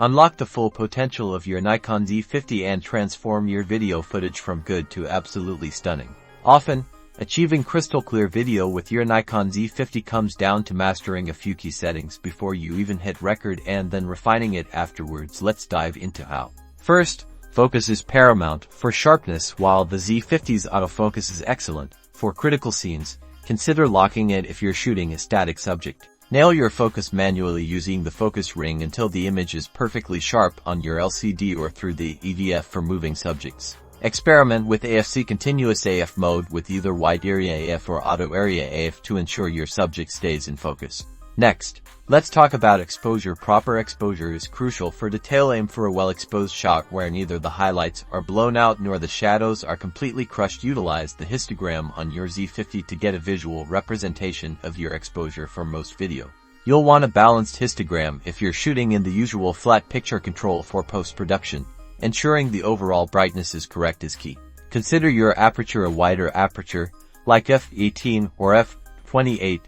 Unlock the full potential of your Nikon Z50 and transform your video footage from good to absolutely stunning. Often, achieving crystal clear video with your Nikon Z50 comes down to mastering a few key settings before you even hit record and then refining it afterwards. Let's dive into how. First, focus is paramount for sharpness. While the Z50's autofocus is excellent for critical scenes, consider locking it if you're shooting a static subject. Nail your focus manually using the focus ring until the image is perfectly sharp on your LCD or through the EVF for moving subjects. Experiment with AFC continuous AF mode with either wide area AF or auto area AF to ensure your subject stays in focus. Next, let's talk about exposure. Proper exposure is crucial for detail. Aim for a well-exposed shot where neither the highlights are blown out nor the shadows are completely crushed. Utilize the histogram on your Z50 to get a visual representation of your exposure for most video. You'll want a balanced histogram if you're shooting in the usual flat picture control for post-production. Ensuring the overall brightness is correct is key. Consider your aperture. A wider aperture, like f18 or f28,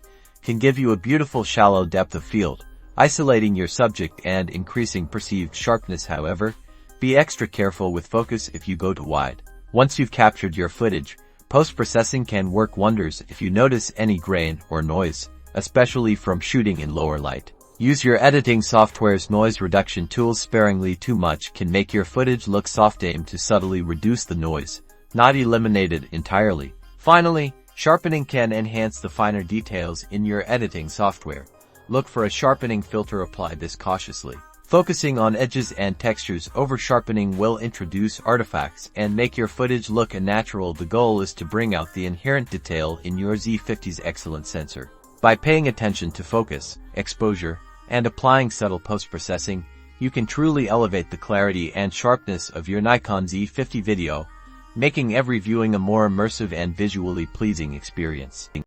can give you a beautiful shallow depth of field, isolating your subject and increasing perceived sharpness. However, be extra careful with focus if you go too wide. Once you've captured your footage, post-processing can work wonders if you notice any grain or noise, especially from shooting in lower light. Use your editing software's noise reduction tools sparingly. Too much can make your footage look soft. Aim to subtly reduce the noise, not eliminate it entirely. Finally, sharpening can enhance the finer details in your editing software. Look for a sharpening filter. Apply this cautiously, focusing on edges and textures. Over-sharpening will introduce artifacts and make your footage look unnatural. The goal is to bring out the inherent detail in your Z50's excellent sensor. By paying attention to focus, exposure, and applying subtle post-processing, you can truly elevate the clarity and sharpness of your Nikon Z50 video, making every viewing a more immersive and visually pleasing experience.